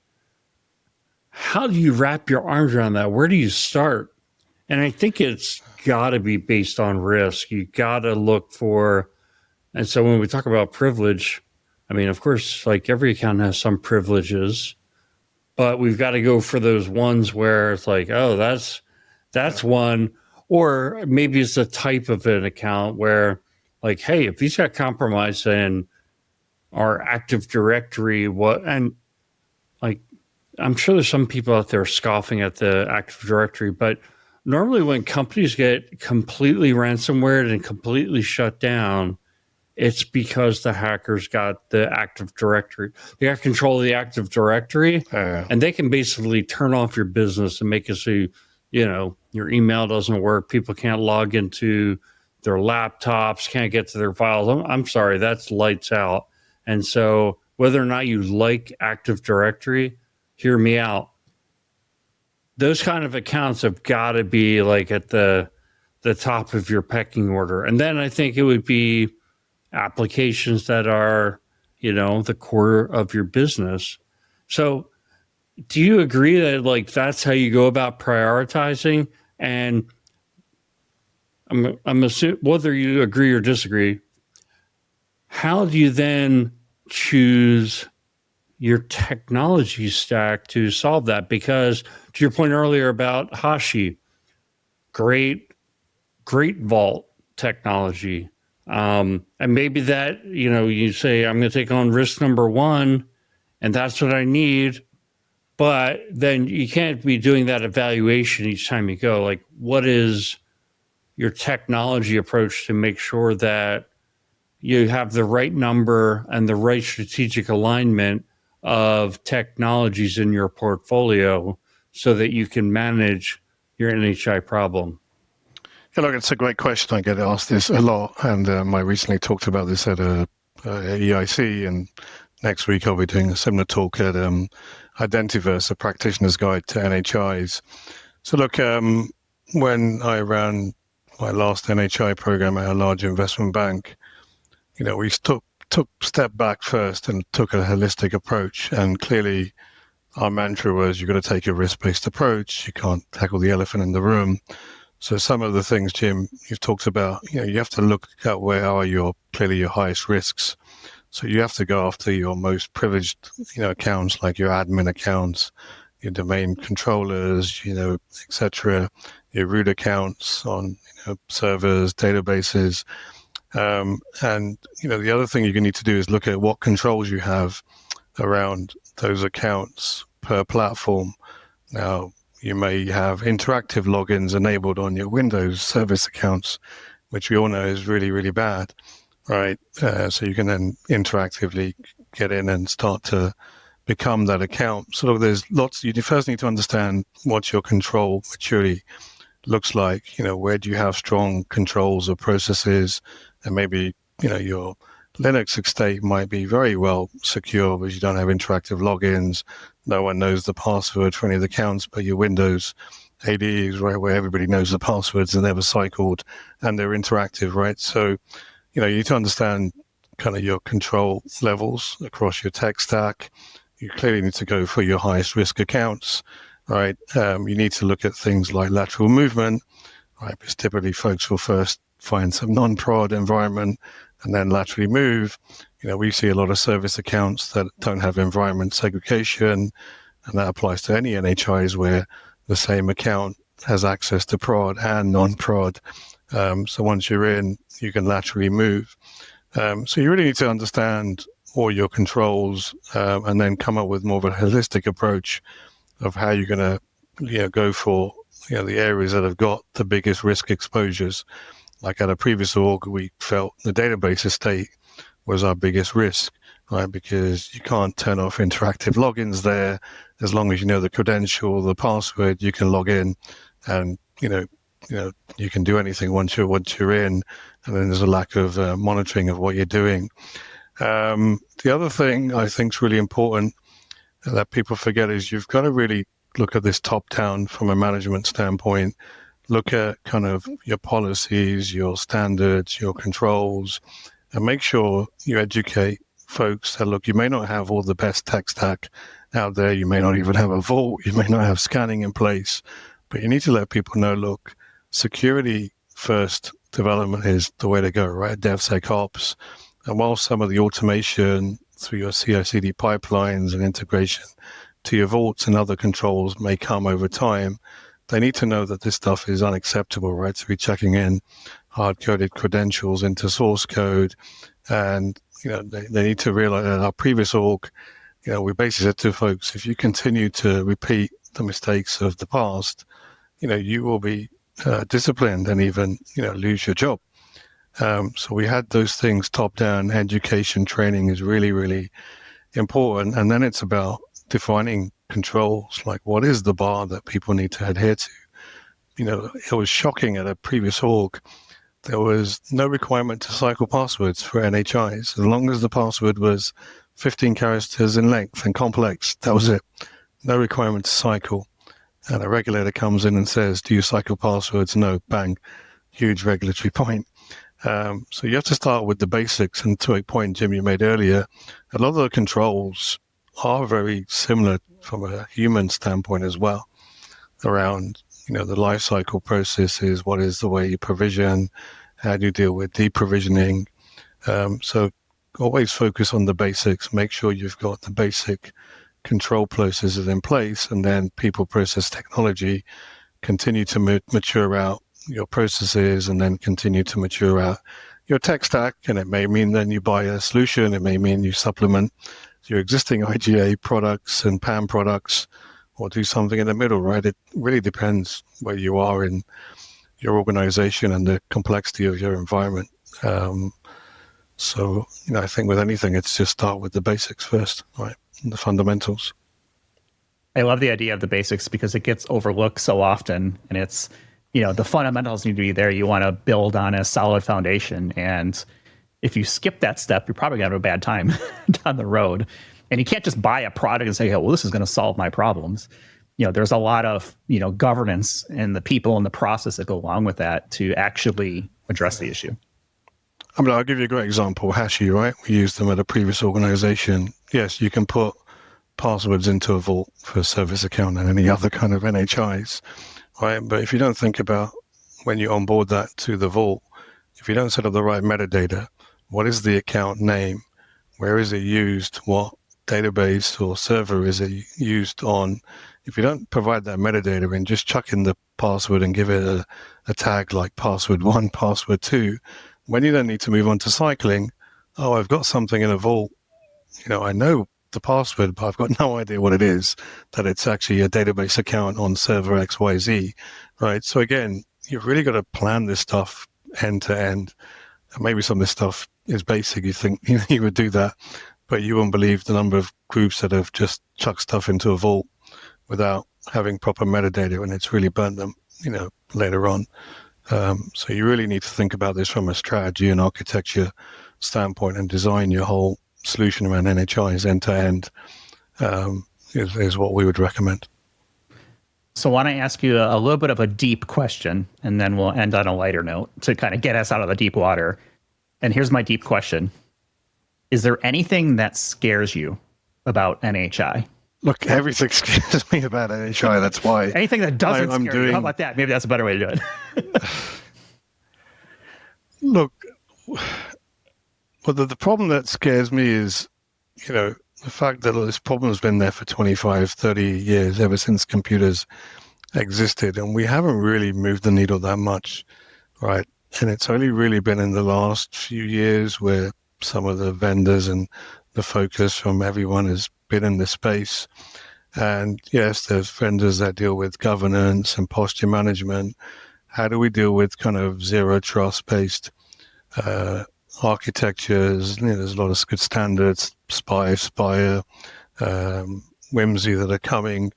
How do you wrap your arms around that? Where do you start? And I think it's got to be based on risk. You got to look for, and so when we talk about privilege, I mean, of course, like every account has some privileges, but we've got to go for those ones where it's like, oh, that's one, or maybe it's a type of an account where, like, hey, if these got compromised in our Active Directory, what, and like, I'm sure there's some people out there scoffing at the Active Directory, but normally when companies get completely ransomware and completely shut down, it's because the hackers got the Active Directory. They got control of the Active Directory, and they can basically turn off your business and make it so, your email doesn't work. People can't log into their laptops, can't get to their files. I'm sorry, that's lights out. And so whether or not you like Active Directory, hear me out. Those kind of accounts have got to be like at the top of your pecking order. And then I think it would be applications that are, the core of your business. So do you agree that like that's how you go about prioritizing? And I'm assuming, whether you agree or disagree, how do you then choose your technology stack to solve that? Because to your point earlier about Hashi, great vault technology. And maybe that, you say, I'm going to take on risk number one, and that's what I need. But then you can't be doing that evaluation each time you go. Like, what is your technology approach to make sure that you have the right number and the right strategic alignment of technologies in your portfolio so that you can manage your NHI problem? Yeah, look, it's a great question. I get asked this a lot, and I recently talked about this at EIC, and next week I'll be doing a similar talk at IdentiVerse, a practitioner's guide to NHIs. So look, when I ran my last NHI program at a large investment bank, we took step back first and took a holistic approach. And clearly our mantra was, you've got to take a risk-based approach. You can't tackle the elephant in the room. So some of the things, Jim, you've talked about, you have to look at where are your highest risks. So you have to go after your most privileged, accounts, like your admin accounts, your domain controllers, et cetera, your root accounts on servers, databases. And, the other thing you need to do is look at what controls you have around those accounts per platform. Now, you may have interactive logins enabled on your Windows service accounts, which we all know is really, really bad, right? So you can then interactively get in and start to become that account. So there's lots. You first need to understand what your control maturity looks like. Where do you have strong controls or processes? And maybe, your Linux estate might be very well secure, but you don't have interactive logins. No one knows the password for any of the accounts, but your Windows AD is where everybody knows the passwords, and never cycled, and they're interactive, right? So, you need to understand kind of your control levels across your tech stack. You clearly need to go for your highest risk accounts, right? You need to look at things like lateral movement, right? Because typically folks will first find some non-prod environment and then laterally move. We see a lot of service accounts that don't have environment segregation, and that applies to any NHIs where the same account has access to prod and non-prod. So once you're in, you can laterally move. So you really need to understand all your controls and then come up with more of a holistic approach of how you're going to go for the areas that have got the biggest risk exposures. Like at a previous org, we felt the database estate was our biggest risk, right? Because you can't turn off interactive logins there. As long as you know the credential, the password, you can log in, and you can do anything once you're in. And then there's a lack of monitoring of what you're doing. The other thing I think is really important that people forget is you've got to really look at this top down from a management standpoint. Look at kind of your policies, your standards, your controls, and make sure you educate folks that, look, you may not have all the best tech stack out there. You may not even have a vault. You may not have scanning in place, but you need to let people know, look, security first development is the way to go, right? DevSecOps. And while some of the automation through your CI/CD pipelines and integration to your vaults and other controls may come over time, they need to know that this stuff is unacceptable, right? To be checking in hard-coded credentials into source code. And, they need to realize that our previous org, we basically said to folks, if you continue to repeat the mistakes of the past, you will be disciplined and even, lose your job. So we had those things top down. Education training is really, really important. And then it's about defining controls, like what is the bar that people need to adhere to. It was shocking at a previous org. There was no requirement to cycle passwords for NHIs. As long as the password was 15 characters in length and complex, that was it. No requirement to cycle. And a regulator comes in and says, do you cycle passwords? No, bang, huge regulatory point. So you have to start with the basics. And to a point, Jim, you made earlier, a lot of the controls are very similar from a human standpoint as well, around, the life cycle processes, what is the way you provision, how do you deal with deprovisioning. So always focus on the basics, make sure you've got the basic control processes in place, and then people, process, technology, continue to mature out your processes and then continue to mature out your tech stack. And it may mean then you buy a solution, it may mean you supplement your existing IGA products and PAM products, or do something in the middle, right? It really depends where you are in your organization and the complexity of your environment. So, I think with anything, it's just start with the basics first, right? And the fundamentals. I love the idea of the basics because it gets overlooked so often, and it's, the fundamentals need to be there. You want to build on a solid foundation. And if you skip that step, you're probably going to have a bad time down the road. And you can't just buy a product and say, oh, well, this is going to solve my problems. There's a lot of, governance and the people and the process that go along with that to actually address the issue. I'll give you a great example. Hashi, right? We used them at a previous organization. Yes, you can put passwords into a vault for a service account and any other kind of NHIs, right? But if you don't think about when you onboard that to the vault, if you don't set up the right metadata, what is the account name? Where is it used? What database or server is it used on? If you don't provide that metadata and just chuck in the password and give it a tag like password 1, password 2, when you then need to move on to cycling, oh, I've got something in a vault, I know the password, but I've got no idea what it is, that it's actually a database account on server XYZ, right? So again, you've really got to plan this stuff end to end. And maybe some of this stuff is basic. You think you would do that, but you won't believe the number of groups that have just chucked stuff into a vault without having proper metadata, and it's really burnt them, later on. So you really need to think about this from a strategy and architecture standpoint and design your whole solution around NHIs end to end is what we would recommend. So I want to ask you a little bit of a deep question, and then we'll end on a lighter note to kind of get us out of the deep water. And here's my deep question. Is there anything that scares you about NHI? Look, everything scares me about NHI. That's why. Anything that doesn't scare you. How about that? Maybe that's a better way to do it. Look, well, the problem that scares me is, the fact that this problem has been there for 25, 30 years, ever since computers existed, and we haven't really moved the needle that much, right? And it's only really been in the last few years where some of the vendors and the focus from everyone has been in this space. And yes, there's vendors that deal with governance and posture management. How do we deal with kind of zero trust based architectures? There's a lot of good standards, Spire, Whimsy that are coming,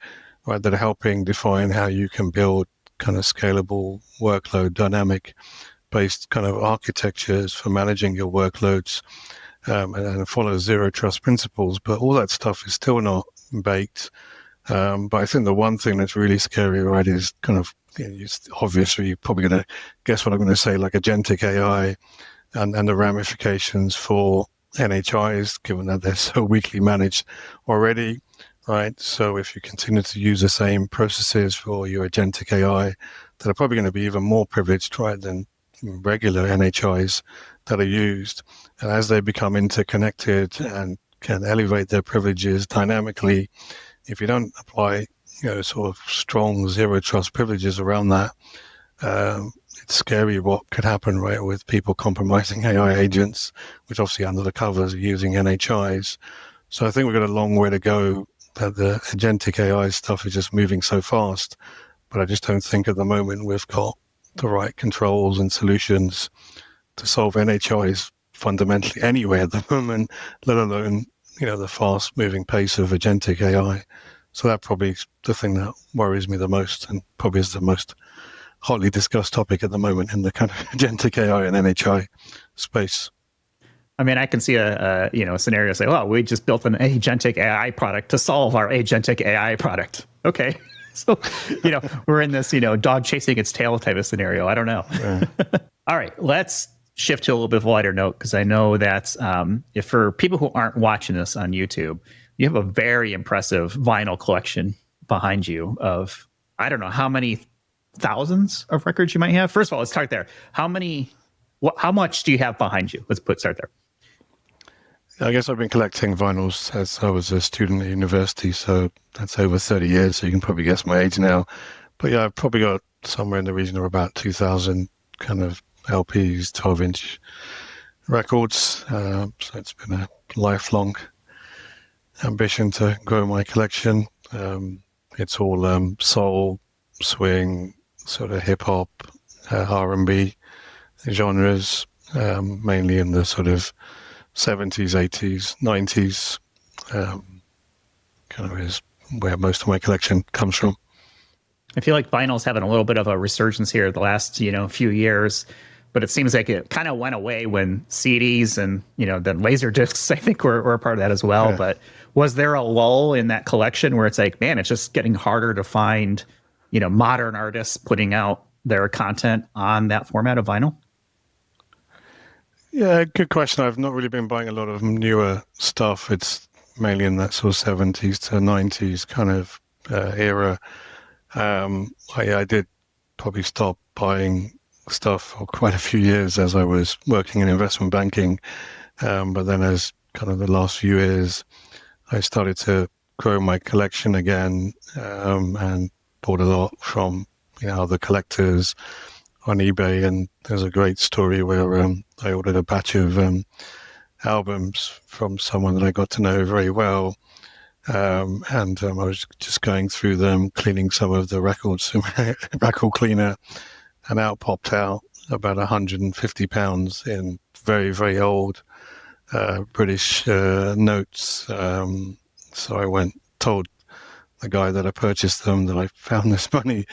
right, that are helping define how you can build kind of scalable workload, dynamic based kind of architectures for managing your workloads, and follow zero trust principles. But all that stuff is still not baked. But I think the one thing that's really scary, right, is kind of, obviously you're probably going to guess what I'm going to say, like agentic AI and the ramifications for NHIs, given that they're so weakly managed already, right? So if you continue to use the same processes for your agentic AI, that are probably going to be even more privileged, right, than regular NHIs that are used. And as they become interconnected and can elevate their privileges dynamically, if you don't apply, sort of strong zero trust privileges around that, it's scary what could happen, right, with people compromising AI agents, which obviously under the covers are using NHIs. So I think we've got a long way to go. That the agentic AI stuff is just moving so fast, but I just don't think at the moment we've got the right controls and solutions to solve NHIs fundamentally anyway at the moment, let alone, the fast moving pace of agentic AI. So that probably is the thing that worries me the most, and probably is the most hotly discussed topic at the moment in the kind of agentic AI and NHI space. I mean, I can see a scenario say, "Well, we just built an agentic AI product to solve our agentic AI product." Okay, so we're in this dog chasing its tail type of scenario. I don't know. Yeah. All right, let's shift to a little bit of a lighter note, because I know that if for people who aren't watching this on YouTube, you have a very impressive vinyl collection behind you of, I don't know how many thousands of records you might have. First of all, let's start there. How much do you have behind you? Let's start there. I guess I've been collecting vinyls since I was a student at university, so that's over 30 years, so you can probably guess my age now. But yeah, I've probably got somewhere in the region of about 2,000 kind of LPs, 12-inch records. So it's been a lifelong ambition to grow my collection. It's all soul, swing, sort of hip-hop, R&B genres, mainly in the sort of 70s, 80s, 90s, kind of is where most of my collection comes from. I feel like vinyl's having a little bit of a resurgence here the last, few years, but it seems like it kind of went away when CDs and, then laser discs, I think were a part of that as well. Yeah. But was there a lull in that collection where it's like, man, it's just getting harder to find, modern artists putting out their content on that format of vinyl? Yeah, good question. I've not really been buying a lot of newer stuff. It's mainly in that sort of 70s to 90s kind of era. I did probably stop buying stuff for quite a few years as I was working in investment banking. But then as kind of the last few years, I started to grow my collection again, and bought a lot from other collectors on eBay. And there's a great story where I ordered a batch of albums from someone that I got to know very well. And I was just going through them, cleaning some of the records, record cleaner, and out popped out about 150 pounds in very, very old British notes. So I told the guy that I purchased them that I found this money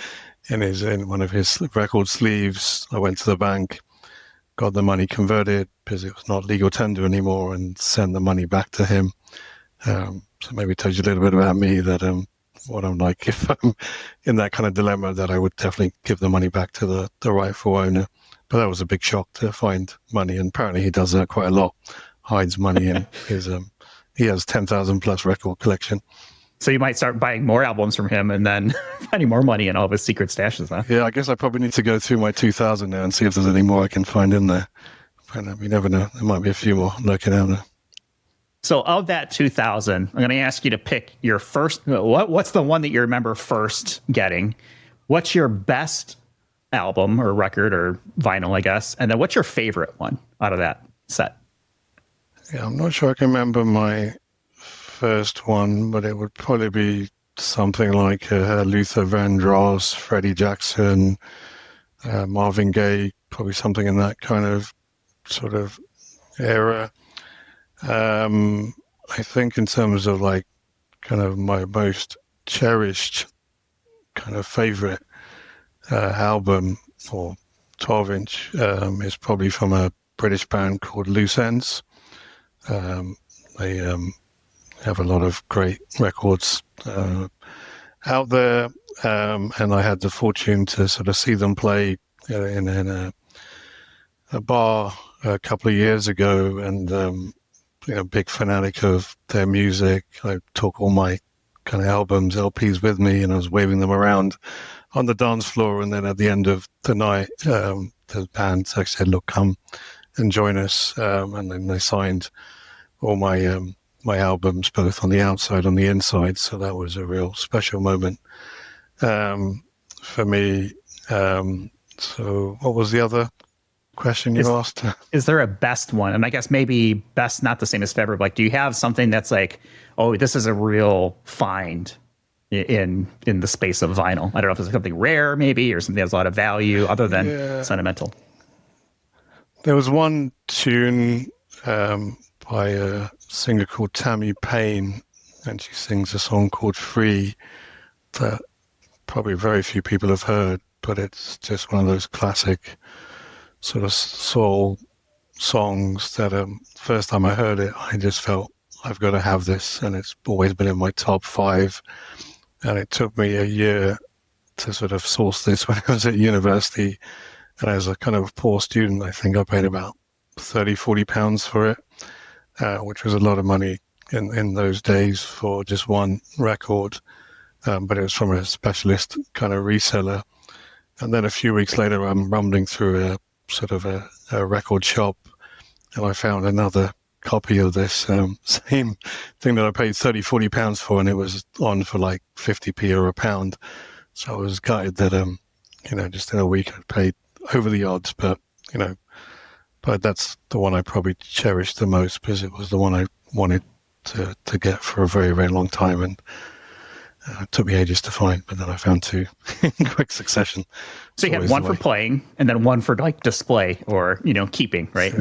in one of his record sleeves. I went to the bank, got the money converted because it was not legal tender anymore, and sent the money back to him. So maybe it tells you a little bit about me, that what I'm like if I'm in that kind of dilemma, that I would definitely give the money back to the rightful owner. But that was a big shock to find money, and apparently he does that quite a lot, hides money in his he has 10,000 plus record collection. So you might start buying more albums from him and then finding more money in all of his secret stashes, huh? Yeah, I guess I probably need to go through my 2,000 now and see if there's any more I can find in there. But you never know. There might be a few more lurking out there. So of that 2,000, I'm going to ask you to pick your first. What's the one that you remember first getting? What's your best album or record or vinyl, I guess? And then what's your favorite one out of that set? Yeah, I'm not sure I can remember my first one, but it would probably be something like Luther Vandross, Freddie Jackson, Marvin Gaye, probably something in that kind of sort of era. I think in terms of like kind of my most cherished kind of favorite album or 12-inch is probably from a British band called Loose Ends. They have a lot of great records out there, and I had the fortune to sort of see them play in a bar a couple of years ago, and big fanatic of their music. I took all my kind of albums, LPs with me, and I was waving them around on the dance floor. And then at the end of the night, the band actually said, "Look, come and join us." And then they signed all my my albums, both on the outside and the inside. So that was a real special moment for me. So what was the other question you asked? Is there a best one? And I guess maybe best not the same as favorite. Like, do you have something that's like, oh, this is a real find in the space of vinyl? I don't know if it's something rare maybe, or something that has a lot of value other than sentimental. There was one tune by a singer called Tammy Payne, and she sings a song called Free that probably very few people have heard, but it's just one of those classic sort of soul songs that first time I heard it, I just felt I've got to have this, and it's always been in my top 5. And it took me a year to sort of source this when I was at university. And as a kind of poor student, I think I paid about 30, 40 pounds for it, which was a lot of money in those days for just one record. But it was from a specialist kind of reseller. And then a few weeks later, I'm rumbling through a sort of a record shop, and I found another copy of this same thing that I paid 30, 40 pounds for, and it was on for like 50p or a pound. So I was gutted that, just in a week I paid over the odds, but that's the one I probably cherished the most because it was the one I wanted to get for a very, very long time. And it took me ages to find, but then I found 2 in quick succession. So you had one for playing and then one for like display or, keeping, right?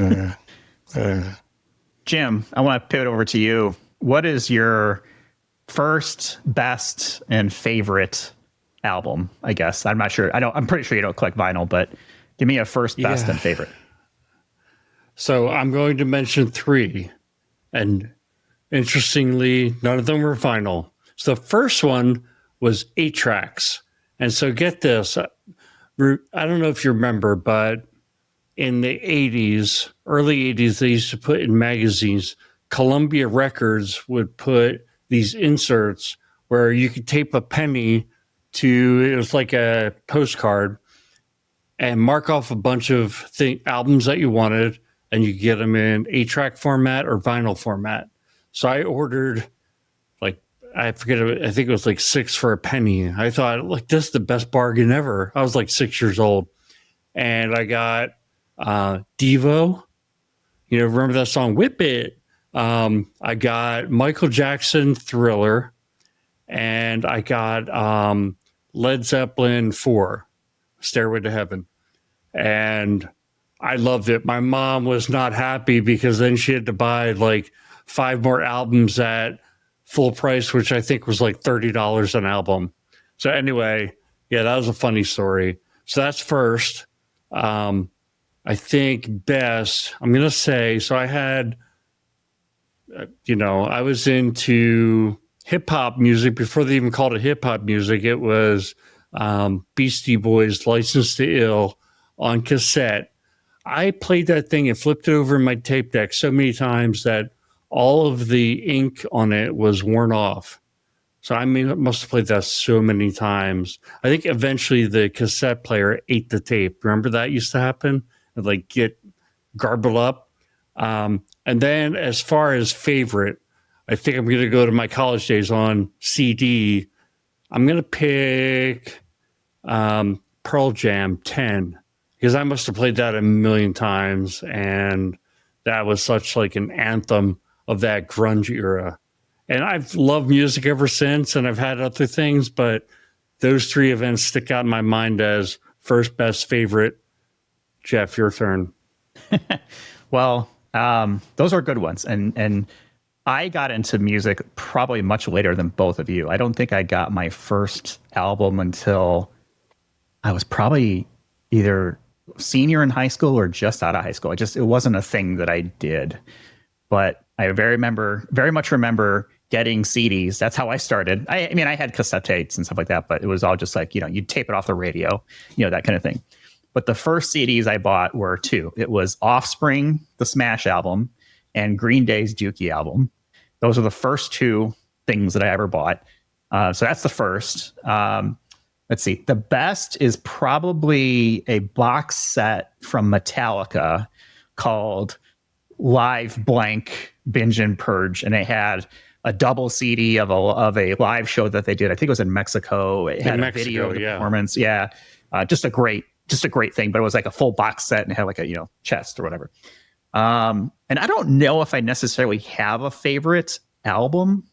Jim, I want to pivot over to you. What is your first, best, and favorite album, I guess? I'm not sure. I'm pretty sure you don't collect vinyl, but give me a first, best, and favorite. So I'm going to mention 3. And interestingly, none of them were vinyl. So the first one was 8 tracks. And so get this. I don't know if you remember, but in the 80s, early 80s, they used to put in magazines, Columbia Records would put these inserts where you could tape a penny to, it was like a postcard, and mark off a bunch of albums that you wanted, and you get them in 8-track format or vinyl format. So I ordered, I think it was like 6 for a penny. I thought, this is the best bargain ever. I was like 6 years old. And I got Devo. Remember that song, Whip It? I got Michael Jackson, Thriller. And I got Led Zeppelin 4, Stairway to Heaven. And I loved it. My mom was not happy because then she had to buy 5 more albums at full price, which I think was like $30 an album. So anyway, that was a funny story. So that's first. I think best, I'm going to say, so I had, I was into hip hop music before they even called it hip hop music. It was Beastie Boys, License to Ill on cassette. I played that thing and flipped it over in my tape deck so many times that all of the ink on it was worn off. So I must have played that so many times. I think eventually the cassette player ate the tape. Remember that used to happen? It'd get garbled up. And then as far as favorite, I think I'm going to go to my college days on CD. I'm going to pick Pearl Jam 10 because I must have played that a million times. And that was such an anthem of that grunge era. And I've loved music ever since, and I've had other things, but those 3 events stick out in my mind as first, best, favorite. Jeff, your turn. Well, those are good ones. And I got into music probably much later than both of you. I don't think I got my first album until I was probably either senior in high school or just out of high school. It wasn't a thing that I did. But I very much remember getting CDs. That's how I started. I had cassette tapes and stuff like that, but it was all just you'd tape it off the radio, that kind of thing. But the first CDs I bought were 2. It was Offspring, the Smash album, and Green Day's Dookie album. Those are the first 2 things that I ever bought. So that's the first. let's see. The best is probably a box set from Metallica called Live Blank Binge and Purge, and it had a double CD of a live show that they did. I think it was in Mexico. It had a video of the performance. Yeah, just a great thing. But it was like a full box set and it had like a chest or whatever. And I don't know if I necessarily have a favorite album.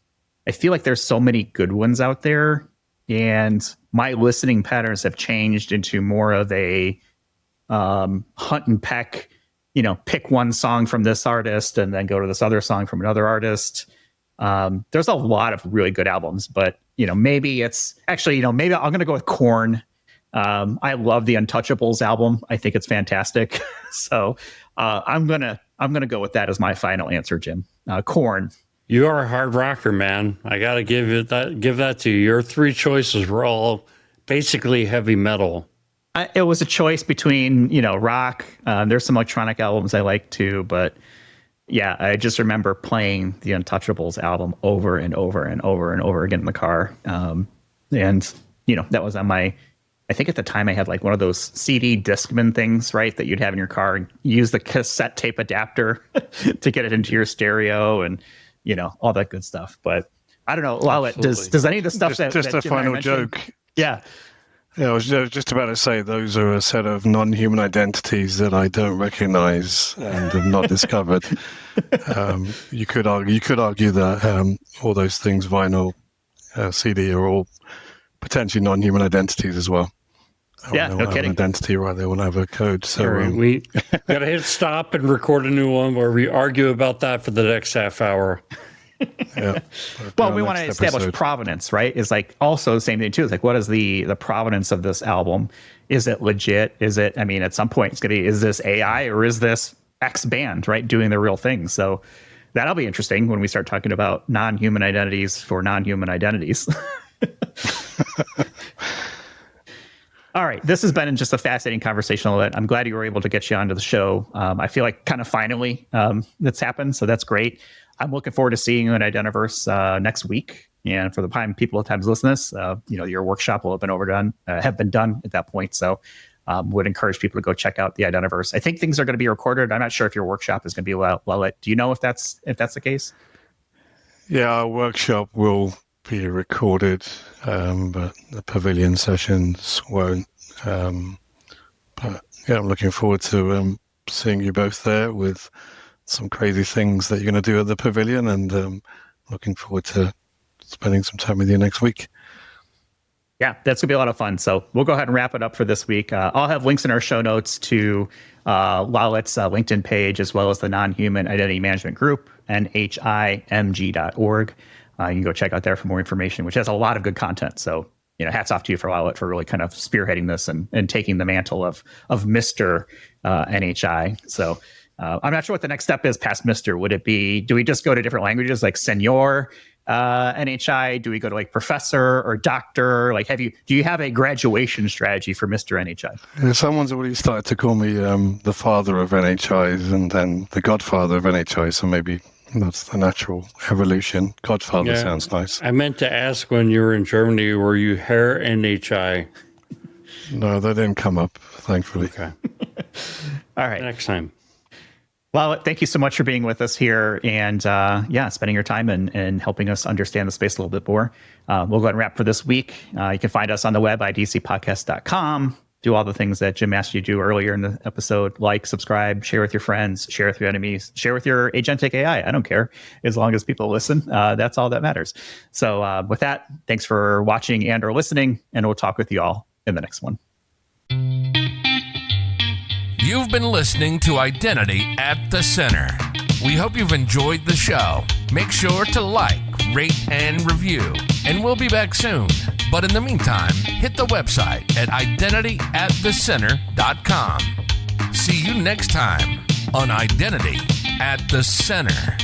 I feel like there's so many good ones out there, and my listening patterns have changed into more of a hunt and peck. Pick one song from this artist and then go to this other song from another artist. There's a lot of really good albums, but maybe it's actually, maybe I'm going to go with Korn. I love the Untouchables album. I think it's fantastic. So, I'm going to go with that as my final answer, Jim. Korn. You are a hard rocker, man. I got to give that to you. Your three choices were all basically heavy metal. It was a choice between, rock. There's some electronic albums I like too, but yeah, I just remember playing the Untouchables album over and over and over and over again in the car. And that was on I think at the time I had like one of those CD Discman things, right, that you'd have in your car and use the cassette tape adapter to get it into your stereo and, all that good stuff. But I don't know, Lalit, does any of the stuff just that a Jim final mentioned, joke? Yeah. Yeah, I was just about to say those are a set of non-human identities that I don't recognize and have not discovered. You could argue that all those things, vinyl, CD, are all potentially non-human identities as well. Yeah, no kidding. An identity, right? They will have a code. So right, we got to hit stop and record a new one where we argue about that for the next half hour. Yeah. Well, we want to establish provenance, right? It's like also the same thing too. It's like, what is the provenance of this album? Is it legit? Is it, at some point it's going to be, is this AI or is this X band, right? Doing the real thing. So that'll be interesting when we start talking about non-human identities for non-human identities. All right. This has been just a fascinating conversation. I'm glad you were able to get you onto the show. I feel like kind of finally that's happened. So that's great. I'm looking forward to seeing you in IdentiVerse next week. And for the people at times listening to this, your workshop will have been done at that point. So would encourage people to go check out the IdentiVerse. I think things are going to be recorded. I'm not sure if your workshop is going to be Lalit. Do you know if that's the case? Yeah, our workshop will be recorded, but the pavilion sessions won't. But yeah, I'm looking forward to seeing you both there with some crazy things that you're going to do at the pavilion, and looking forward to spending some time with you next week. Yeah, that's going to be a lot of fun. So we'll go ahead and wrap it up for this week. I'll have links in our show notes to Lalit's LinkedIn page, as well as the Non-Human Identity Management Group, NHIMG.org. You can go check out there for more information, which has a lot of good content. So, hats off to you for Lalit for really kind of spearheading this and taking the mantle of Mr. NHI. So I'm not sure what the next step is past Mr. Do we just go to different languages like Senor NHI? Do we go to like Professor or Doctor? Like, do you have a graduation strategy for Mr. NHI? Yeah, someone's already started to call me the father of NHIs and then the godfather of NHI. So maybe that's the natural evolution. Godfather sounds nice. I meant to ask, when you were in Germany, were you Herr NHI? No, that didn't come up, thankfully. Okay. All right. Next time. Well, thank you so much for being with us here and, spending your time and helping us understand the space a little bit more. We'll go ahead and wrap for this week. You can find us on the web, idcpodcast.com. Do all the things that Jim asked you to do earlier in the episode. Like, subscribe, share with your friends, share with your enemies, share with your agentic AI. I don't care. As long as people listen, that's all that matters. So with that, thanks for watching and or listening, and we'll talk with you all in the next one. You've been listening to Identity at the Center. We hope you've enjoyed the show. Make sure to like, rate, and review. And we'll be back soon. But in the meantime, hit the website at identityatthecenter.com. See you next time on Identity at the Center.